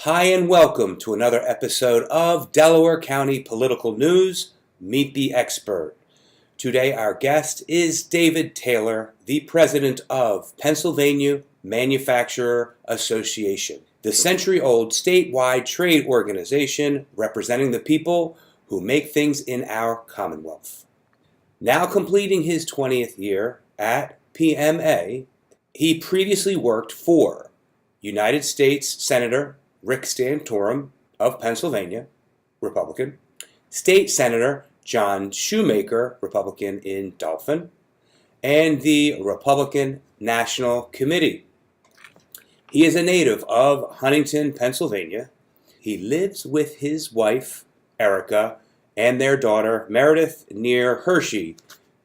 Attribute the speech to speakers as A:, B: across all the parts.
A: Hi and welcome to another episode of Delaware County Political News, Meet the Expert. Today our guest is David Taylor, the president of Pennsylvania Manufacturer Association, the century-old statewide trade organization representing the people who make things in our Commonwealth. Now completing his 20th year at PMA, he previously worked for United States Senator Rick Santorum of Pennsylvania, Republican, State Senator John Shoemaker, Republican in Dauphin, and the Republican National Committee. He is a native of Huntington, Pennsylvania. He lives with his wife, Erica, and their daughter, Meredith, near Hershey.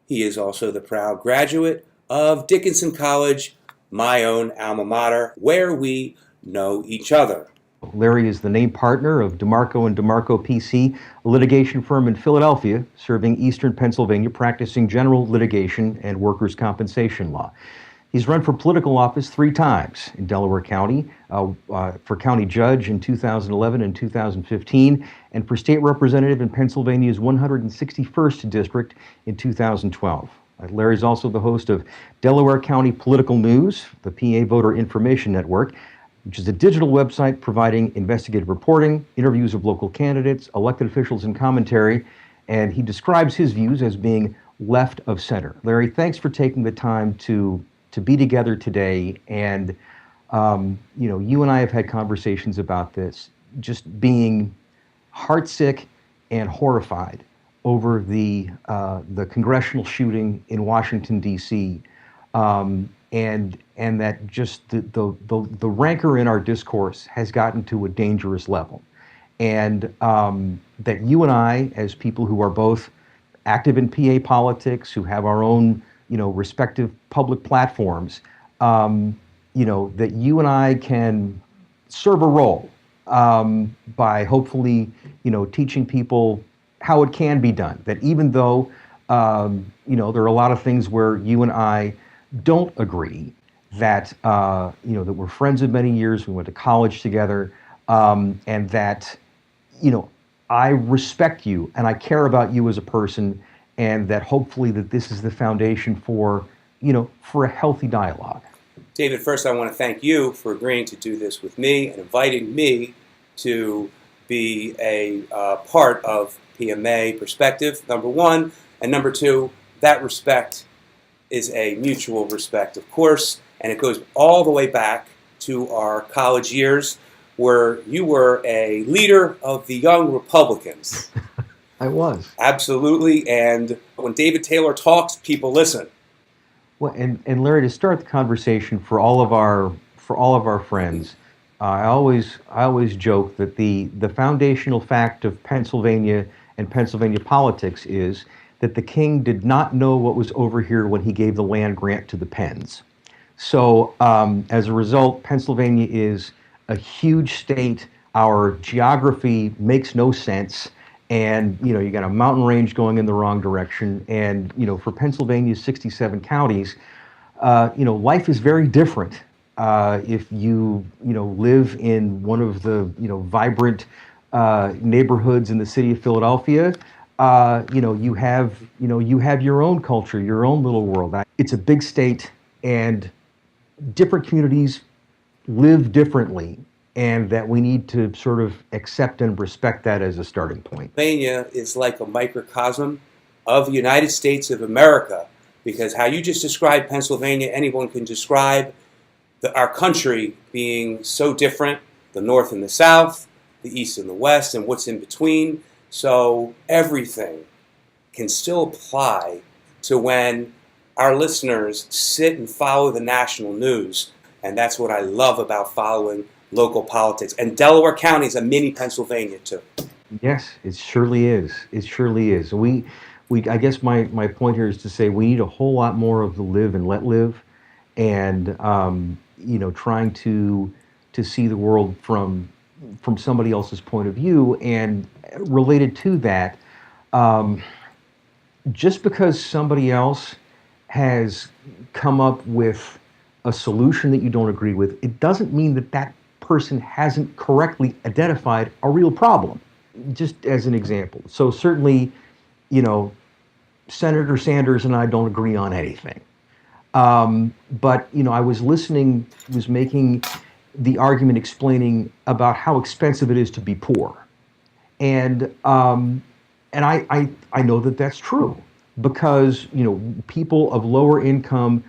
A: He is also the proud graduate of Dickinson College, my own alma mater, where we know each other.
B: Larry is the named partner of DeMarco and DeMarco PC, a litigation firm in Philadelphia, serving eastern Pennsylvania, practicing general litigation and workers' compensation law. He's run for political office 3 times in Delaware County, for county judge in 2011 and 2015, and for state representative in Pennsylvania's 161st district in 2012. Larry's also the host of Delaware County Political News, the PA Voter Information Network, which is a digital website providing investigative reporting, interviews of local candidates, elected officials, and commentary. And he describes his views as being left of center. Larry, thanks for taking the time to be together today. And you and I have had conversations about this, just being heartsick and horrified over the congressional shooting in Washington, D.C. And that just the rancor in our discourse has gotten to a dangerous level. And that you and I, as people who are both active in PA politics, who have our own, respective public platforms, that you and I can serve a role by hopefully, teaching people how it can be done. That even though, there are a lot of things where you and I don't agree, that that we're friends of many years, we went to college together, and that I respect you and I care about you as a person, and that hopefully that this is the foundation for a healthy dialogue.
A: David, first I want to thank you for agreeing to do this with me and inviting me to be a part of PMA Perspective, number one, and number two, that respect is a mutual respect, of course, and it goes all the way back to our college years where you were a leader of the Young Republicans.
B: I was.
A: Absolutely, and when David Taylor talks, people listen.
B: Well, and Larry, to start the conversation for all of our friends, I always joke that the foundational fact of Pennsylvania and Pennsylvania politics is that the king did not know what was over here when he gave the land grant to the Penns. So as a result, Pennsylvania is a huge state. Our geography makes no sense. And, you got a mountain range going in the wrong direction. And, for Pennsylvania's 67 counties, life is very different. If you, live in one of the, vibrant neighborhoods in the city of Philadelphia, you have your own culture, your own little world. It's a big state, and different communities live differently, and that we need to sort of accept and respect that as a starting point.
A: Pennsylvania is like a microcosm of the United States of America, because how you just described Pennsylvania, anyone can describe our country being so different, the North and the South, the East and the West, and what's in between. So everything can still apply to when our listeners sit and follow the national news. And that's what I love about following local politics. And Delaware County is a mini Pennsylvania too.
B: Yes, it surely is. It surely is. I guess my point here is to say we need a whole lot more of the live and let live, and trying to see the world from somebody else's point of view. And related to that, just because somebody else has come up with a solution that you don't agree with, it doesn't mean that person hasn't correctly identified a real problem. Just as an example. So certainly, you know, Senator Sanders and I don't agree on anything. But you know, I was listening, was making the argument explaining about how expensive it is to be poor, and I know that that's true because you know people of lower income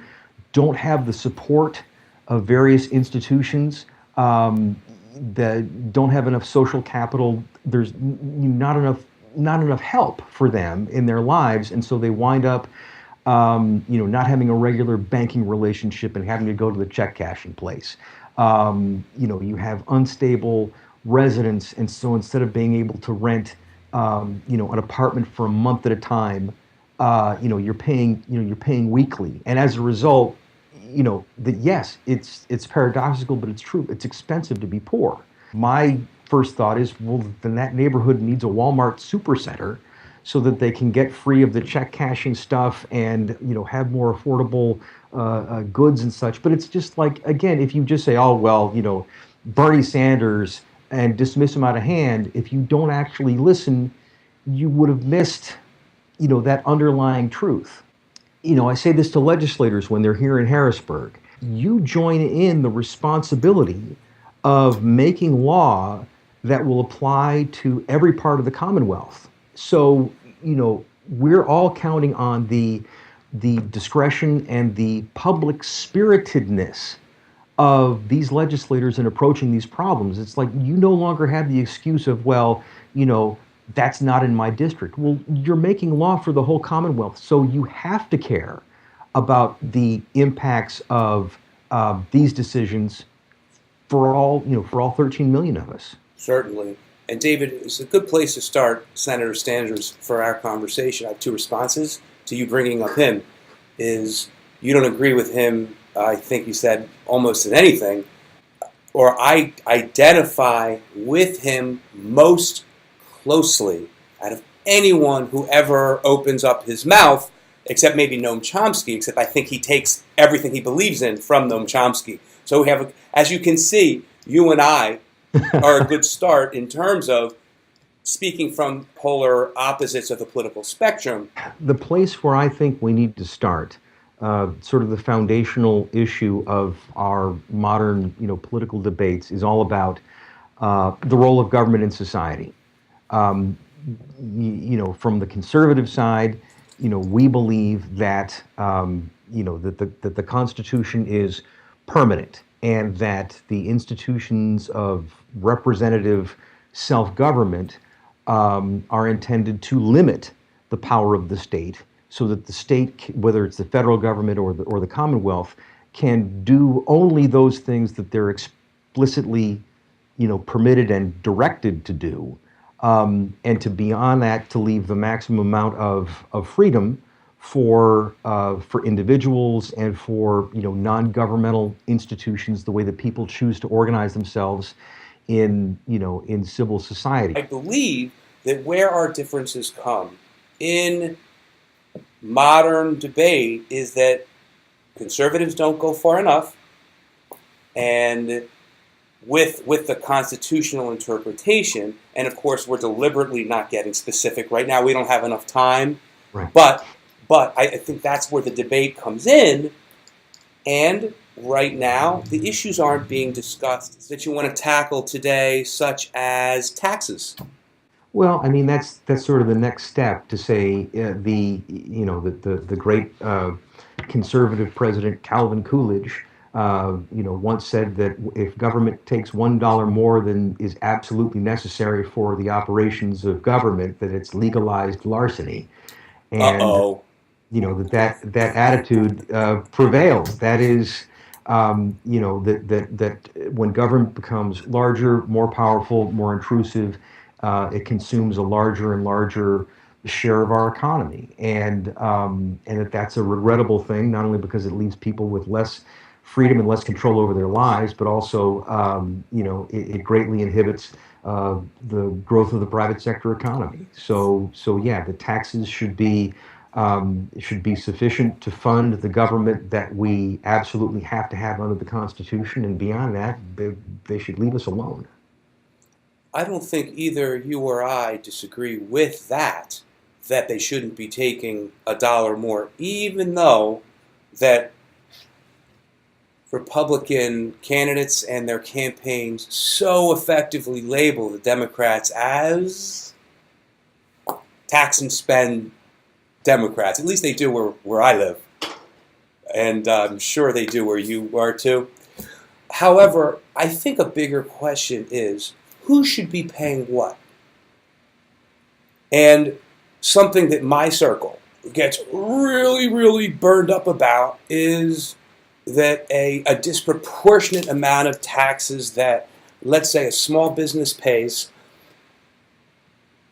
B: don't have the support of various institutions that don't have enough social capital. There's not enough help for them in their lives, and so they wind up you know, not having a regular banking relationship and having to go to the check cashing place. You know, you have unstable residents, and so instead of being able to rent, you know, an apartment for a month at a time, you know, you're paying weekly, and as a result, you know, that yes, it's paradoxical, but it's true. It's expensive to be poor. My first thought is, well, then that neighborhood needs a Walmart supercenter so that they can get free of the check cashing stuff and you know have more affordable goods and such. But it's just like, again, if you just say, oh well, you know, Bernie Sanders, and dismiss him out of hand, if you don't actually listen, you would have missed, you know, that underlying truth. You know, I say this to legislators when they're here in Harrisburg. You join in the responsibility of making law that will apply to every part of the Commonwealth. So, you know, we're all counting on the discretion and the public spiritedness of these legislators in approaching these problems. It's like you no longer have the excuse of, well, you know, that's not in my district. Well, you're making law for the whole Commonwealth, so you have to care about the impacts of these decisions for all, you know, for all 13 million of us.
A: Certainly. And David, it's a good place to start, Senator Sanders, for our conversation. I have two responses to you bringing up him. Is you don't agree with him, I think you said, almost in anything, or I identify with him most closely out of anyone who ever opens up his mouth, except maybe Noam Chomsky, except I think he takes everything he believes in from Noam Chomsky. So we have, as you can see, you and I are a good start in terms of speaking from polar opposites of the political spectrum.
B: The place where I think we need to start, sort of the foundational issue of our modern, you know, political debates, is all about the role of government in society. You know, from the conservative side, you know, we believe that you know that the Constitution is permanent, and that the institutions of representative self-government are intended to limit the power of the state, so that the state, whether it's the federal government or the Commonwealth, can do only those things that they're explicitly, you know, permitted and directed to do, and to beyond that, to leave the maximum amount of freedom for individuals and for, you know, non-governmental institutions, the way that people choose to organize themselves in, you know, in civil society.
A: I believe that where our differences come in modern debate is that conservatives don't go far enough, and with the constitutional interpretation, and of course we're deliberately not getting specific right now. We don't have enough time,
B: Right.
A: But I think that's where the debate comes in, and right now the issues aren't being discussed that you want to tackle today, such as taxes.
B: Well, I mean, that's sort of the next step to say the great conservative president Calvin Coolidge, you know, once said that if government takes $1 more than is absolutely necessary for the operations of government, that it's legalized larceny. And
A: Uh-oh.
B: you know that attitude prevails. That is, you know, that when government becomes larger, more powerful, more intrusive, it consumes a larger and larger share of our economy, and that's a regrettable thing. Not only because it leaves people with less freedom and less control over their lives, but also, you know, it greatly inhibits the growth of the private sector economy. So yeah, the taxes should be should be sufficient to fund the government that we absolutely have to have under the Constitution, and beyond that, they should leave us alone.
A: I don't think either you or I disagree with that they shouldn't be taking a dollar more, even though that Republican candidates and their campaigns so effectively label the Democrats as tax and spend Democrats. At least they do where I live. And I'm sure they do where you are too. However, I think a bigger question is, who should be paying what? And something that my circle gets really, really burned up about is that a disproportionate amount of taxes that, let's say, a small business pays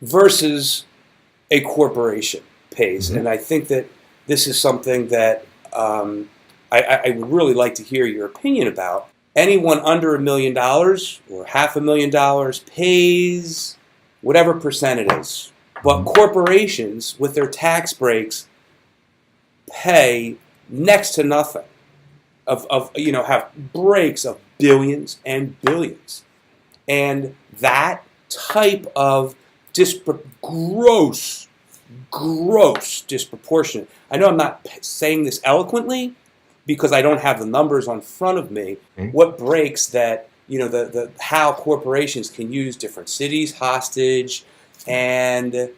A: versus a corporation pays. Mm-hmm. And I think that this is something that I would really like to hear your opinion about. Anyone under $1 million or $500,000 pays whatever percent it is. But corporations, with their tax breaks, pay next to nothing. Have breaks of billions and billions. And that type of gross disproportionate. I know I'm not saying this eloquently because I don't have the numbers on front of me. Mm-hmm. What breaks that, the how corporations can use different cities hostage and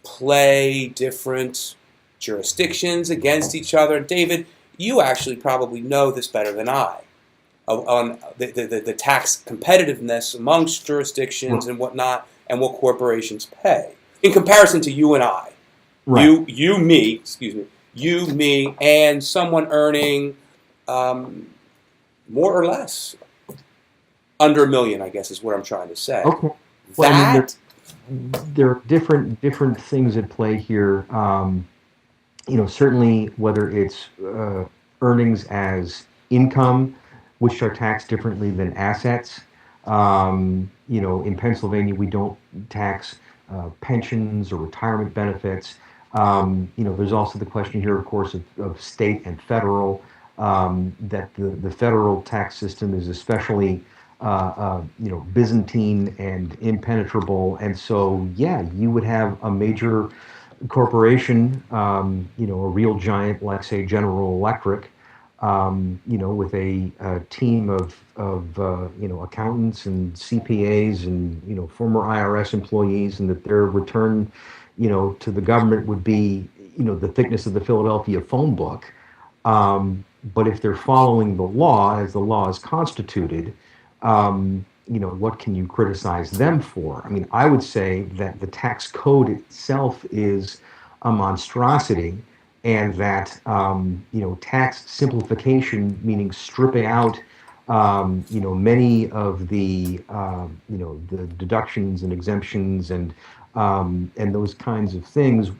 A: play different jurisdictions against each other. David, you actually probably know this better than I, on the tax competitiveness amongst jurisdictions and whatnot, and what corporations pay in comparison to you and I. Right. You, me, and someone earning more or less under $1 million, I guess is what I'm trying to say.
B: Okay. Well, there are different things at play here. Certainly whether it's earnings as income, which are taxed differently than assets. In Pennsylvania, we don't tax pensions or retirement benefits. There's also the question here, of course, of state and federal, that the federal tax system is especially Byzantine and impenetrable. And so, you would have a major corporation, a real giant like, say, General Electric, with a team of accountants and CPAs and, former IRS employees, and that their return, to the government would be, the thickness of the Philadelphia phone book. But if they're following the law as the law is constituted, what can you criticize them for? I mean, I would say that the tax code itself is a monstrosity, and that, tax simplification, meaning stripping out, many of the, the deductions and exemptions and those kinds of things,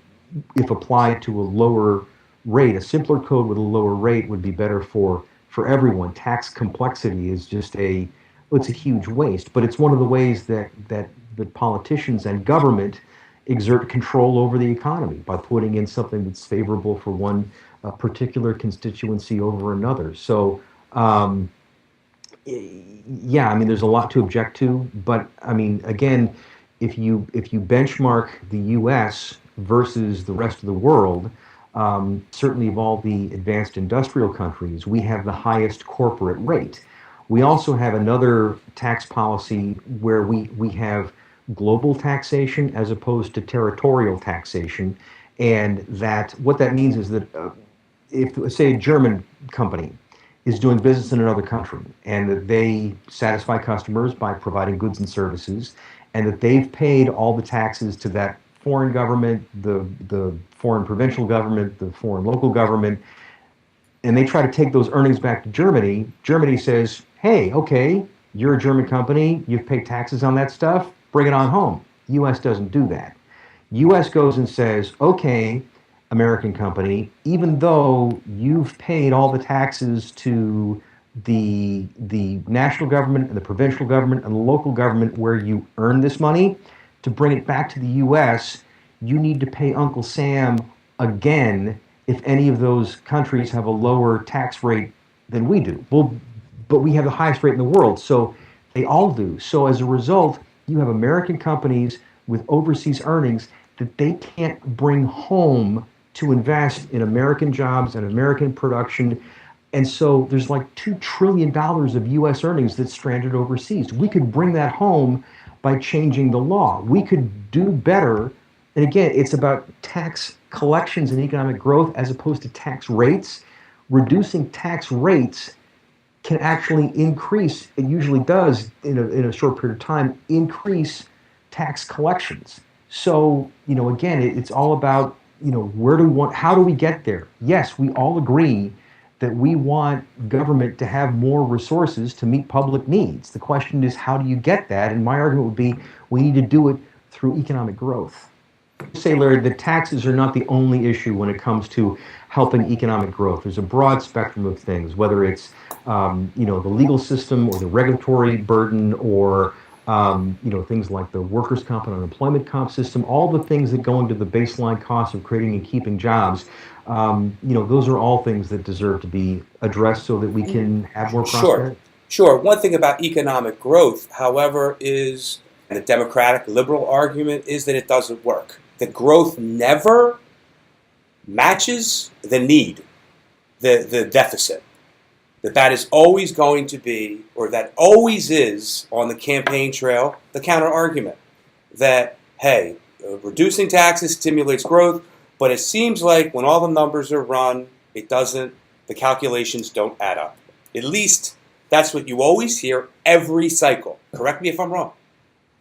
B: if applied to a lower rate, a simpler code with a lower rate would be better for everyone. Tax complexity is just it's a huge waste, but it's one of the ways that politicians and government exert control over the economy by putting in something that's favorable for one particular constituency over another. So, there's a lot to object to, but again, if you benchmark the U.S. versus the rest of the world, certainly of all the advanced industrial countries, we have the highest corporate rate. We also have another tax policy where we have global taxation as opposed to territorial taxation, and that what that means is that if, say, a German company is doing business in another country and that they satisfy customers by providing goods and services, and that they've paid all the taxes to that foreign government, the foreign provincial government, the foreign local government, and they try to take those earnings back to Germany, Germany says, hey, okay, you're a German company, you've paid taxes on that stuff, bring it on home. U.S. doesn't do that. U.S. goes and says, okay, American company, even though you've paid all the taxes to the national government and the provincial government and the local government where you earn this money, to bring it back to the U.S., you need to pay Uncle Sam again if any of those countries have a lower tax rate than we do. Well, but we have the highest rate in the world, so they all do. So as a result, you have American companies with overseas earnings that they can't bring home to invest in American jobs and American production. And so there's like $2 trillion of US earnings that's stranded overseas. We could bring that home by changing the law. We could do better. And again, it's about tax collections and economic growth as opposed to tax rates. Reducing tax rates can actually increase, it usually does in a short period of time, increase tax collections. So, again, it's all about, how do we get there? Yes, we all agree that we want government to have more resources to meet public needs. The question is, how do you get that? And my argument would be, we need to do it through economic growth. Say, Larry, the taxes are not the only issue when it comes to helping economic growth. There's a broad spectrum of things, whether it's the legal system or the regulatory burden or things like the workers' comp and unemployment comp system, all the things that go into the baseline cost of creating and keeping jobs. Those are all things that deserve to be addressed so that we can have more prosperity.
A: Sure. One thing about economic growth, however, is the Democratic liberal argument is that it doesn't work. The growth never matches the need, the deficit. That is always going to be, or that always is on the campaign trail, the counter argument that, hey, reducing taxes stimulates growth, but it seems like when all the numbers are run, it doesn't, the calculations don't add up. At least that's what you always hear every cycle. Correct me if I'm wrong.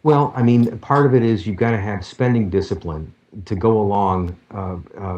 B: Well, I mean, part of it is you've got to have spending discipline to go along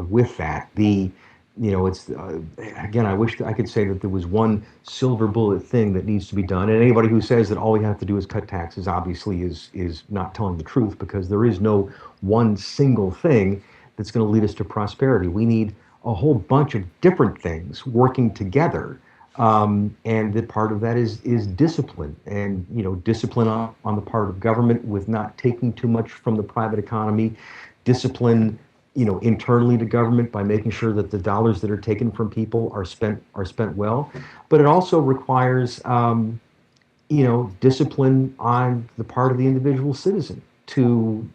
B: with that. It's again, I wish I could say that there was one silver bullet thing that needs to be done. And anybody who says that all we have to do is cut taxes obviously is not telling the truth, because there is no one single thing that's going to lead us to prosperity. We need a whole bunch of different things working together. And that part of that is discipline, and discipline on the part of government with not taking too much from the private economy, discipline internally to government by making sure that the dollars that are taken from people are spent well. But it also requires discipline on the part of the individual citizen to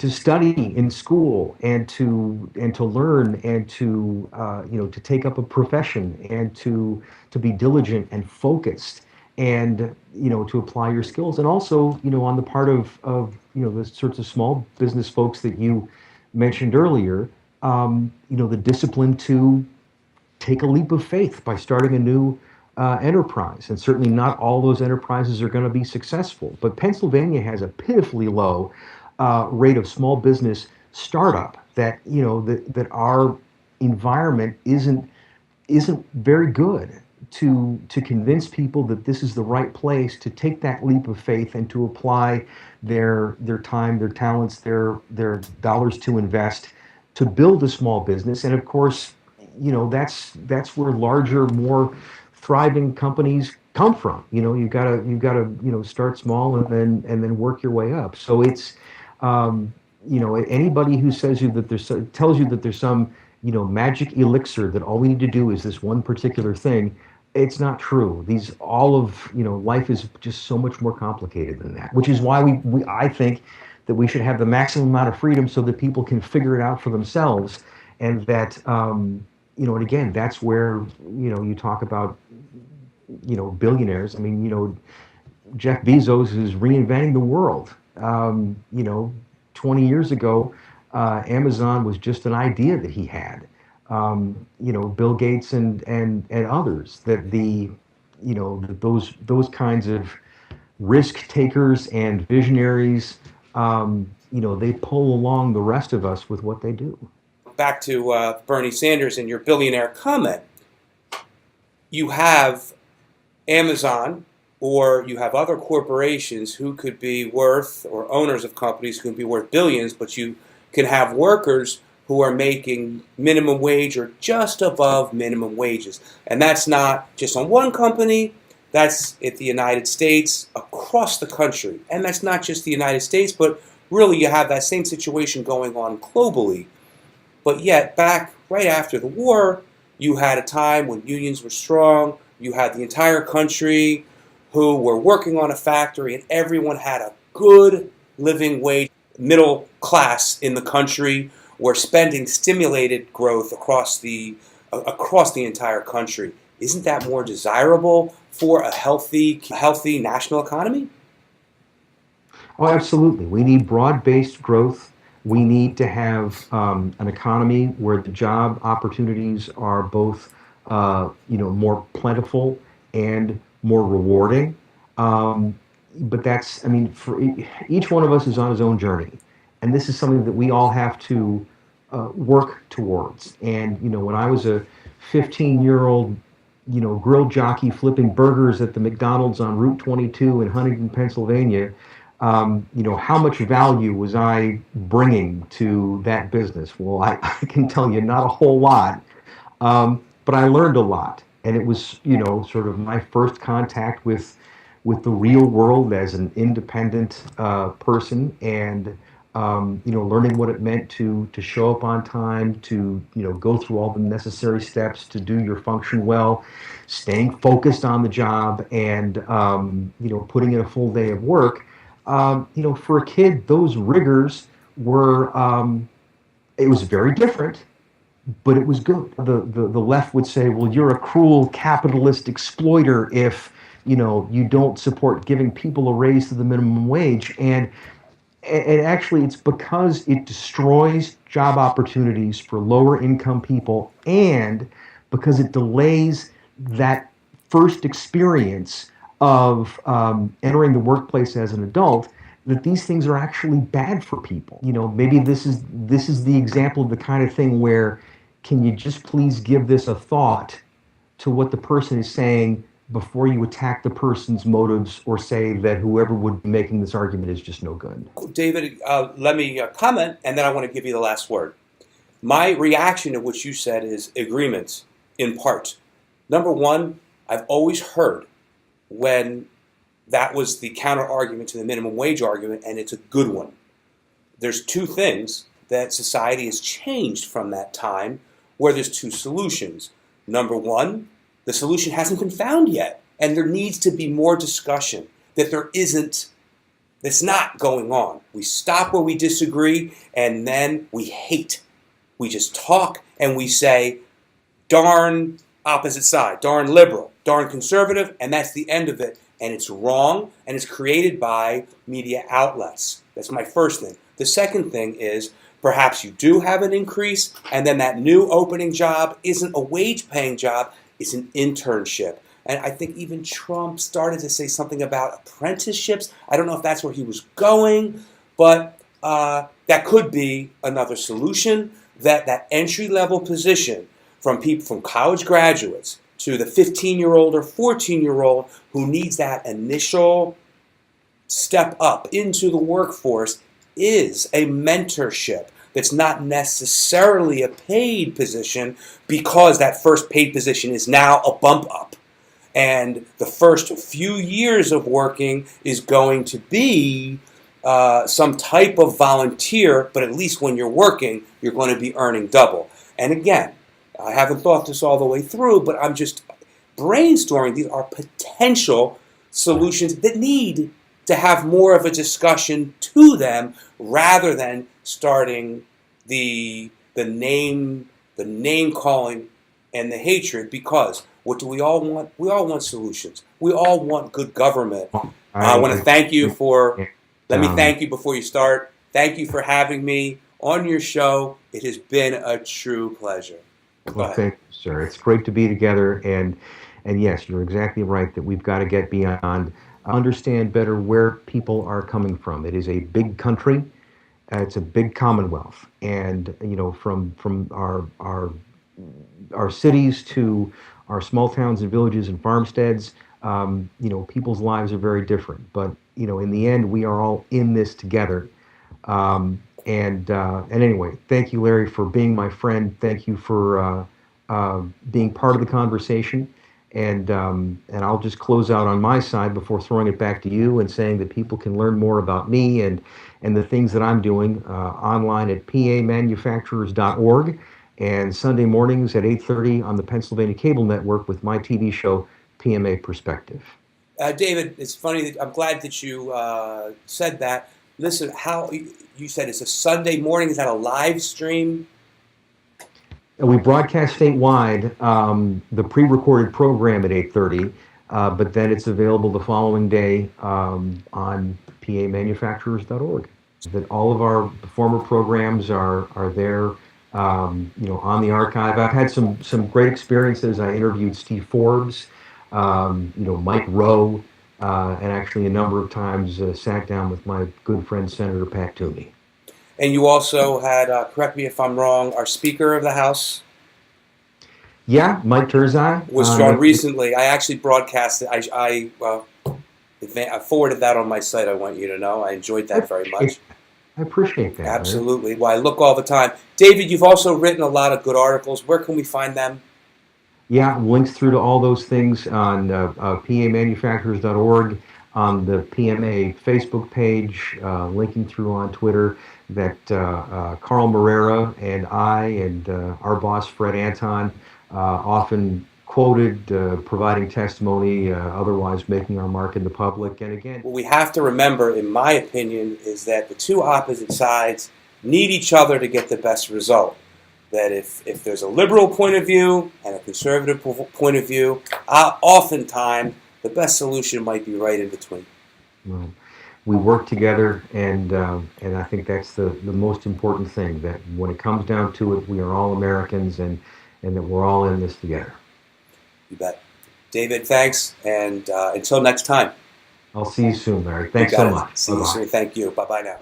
B: study in school and to learn and to take up a profession and to be diligent and focused and to apply your skills, and also on the part of the sorts of small business folks that you mentioned earlier, the discipline to take a leap of faith by starting a new enterprise. And certainly not all those enterprises are going to be successful, but Pennsylvania has a pitifully low rate of small business startup that that our environment isn't very good to convince people that this is the right place to take that leap of faith and to apply their time, their talents, their dollars to invest to build a small business. And of course, that's where larger, more thriving companies come from. You've got to start small and then work your way up. So it's anybody who tells you that there's some magic elixir that all we need to do is this one particular thing. It's not true. Life is just so much more complicated than that, which is why I think that we should have the maximum amount of freedom so that people can figure it out for themselves. And that, and again, that's where, you talk about, billionaires. I mean, Jeff Bezos is reinventing the world. 20 years ago, Amazon was just an idea that he had. Bill Gates and others, that those kinds of risk takers and visionaries, they pull along the rest of us with what they do.
A: Back to Bernie Sanders and your billionaire comment. You have Amazon, or you have other corporations who could be worth, or owners of companies who could be worth billions, but you can have workers who are making minimum wage or just above minimum wages. And that's not just on one company, that's at the United States, across the country. And that's not just the United States, but really you have that same situation going on globally. But yet, back right after the war, you had a time when unions were strong. You had the entire country who were working on a factory, and everyone had a good living wage. Middle class in the country where spending stimulated growth across the entire country. Isn't that more desirable for a healthy national economy?
B: Oh, absolutely. We need broad-based growth. We need to have an economy where the job opportunities are both, more plentiful and more rewarding. Um, but that's, I mean, for each one of us is on his own journey, and this is something that we all have to work towards. And when I was a 15-year-old, grill jockey flipping burgers at the McDonald's on Route 22 in Huntington, Pennsylvania, how much value was I bringing to that business? Well, I can tell you not a whole lot, but I learned a lot, and it was, sort of my first contact with the real world as an independent person, and learning what it meant to show up on time, to go through all the necessary steps to do your function well, staying focused on the job, and putting in a full day of work. For a kid, those rigors were, it was very different, but it was good. The left would say, well, you're a cruel capitalist exploiter if, you don't support giving people a raise to the minimum wage. And actually, it's because it destroys job opportunities for lower income people, and because it delays that first experience of entering the workplace as an adult, that these things are actually bad for people. Maybe this is the example of the kind of thing where, can you just please give this a thought to what the person is saying before you attack the person's motives, or say that whoever would be making this argument is just no good.
A: David, let me comment, and then I want to give you the last word. My reaction to what you said is agreement, in part. Number one, I've always heard when that was the counter argument to the minimum wage argument, and it's a good one. There's two things that society has changed from that time, where there's two solutions. Number one, the solution hasn't been found yet, and there needs to be more discussion that that's not going on. We stop where we disagree, and then we hate. We just talk and we say, darn opposite side, darn liberal, darn conservative, and that's the end of it. And it's wrong, and it's created by media outlets. That's my first thing. The second thing is, perhaps you do have an increase, and then that new opening job isn't a wage-paying job, it's an internship. And I think even Trump started to say something about apprenticeships. I don't know if that's where he was going, but that could be another solution, that entry-level position from people, from college graduates to the 15-year-old or 14-year-old who needs that initial step up into the workforce, is a mentorship that's not necessarily a paid position, because that first paid position is now a bump up. And the first few years of working is going to be some type of volunteer, but at least when you're working, you're going to be earning double. And again, I haven't thought this all the way through, but I'm just brainstorming. These are potential solutions that need to have more of a discussion to them, rather than starting the name calling and the hatred. Because what do we all want? We all want solutions. We all want good government. I want to thank you for. Let me thank you before you start. Thank you for having me on your show. It has been a true pleasure.
B: Well, thank you, sir. It's great to be together, and yes, you're exactly right that we've got to get beyond, understand better where people are coming from. It is a big country. It's a big commonwealth, and from our cities to our small towns and villages and farmsteads, people's lives are very different. But in the end, we are all in this together. And anyway, thank you, Larry, for being my friend. Thank you for being part of the conversation. And I'll just close out on my side before throwing it back to you and saying that people can learn more about me and the things that I'm doing online at pamanufacturers.org and Sunday mornings at 8:30 on the Pennsylvania Cable Network with my TV show, PMA Perspective.
A: David, it's funny. I'm glad that you said that. Listen, how you said it's a Sunday morning. Is that a live stream?
B: We broadcast statewide the pre-recorded program at 8:30, but then it's available the following day on pamanufacturers.org. That all of our former programs are there, on the archive. I've had some great experiences. I interviewed Steve Forbes, Mike Rowe, and actually a number of times sat down with my good friend Senator Pat Toomey.
A: And you also had, correct me if I'm wrong, our Speaker of the House.
B: Yeah, Mike Turzai
A: was on recently. I actually broadcast it. I forwarded that on my site. I want you to know. I enjoyed that very much.
B: I appreciate that.
A: Absolutely. Right? Well, I look all the time. David, you've also written a lot of good articles. Where can we find them?
B: Yeah, links through to all those things on pamanufacturers.org, on the PMA Facebook page, linking through on Twitter that Carl Morera and I and our boss Fred Anton often quoted, providing testimony, otherwise making our mark in the public. And again,
A: what we have to remember, in my opinion, is that the two opposite sides need each other to get the best result. That if there's a liberal point of view and a conservative point of view, oftentimes the best solution might be right in between.
B: Well, we work together, and I think that's the most important thing, that when it comes down to it, we are all Americans, and that we're all in this together.
A: You bet. David, thanks, and until next time.
B: I'll see you soon, Larry. Thanks so much.
A: See you soon. Thank you. Bye-bye now.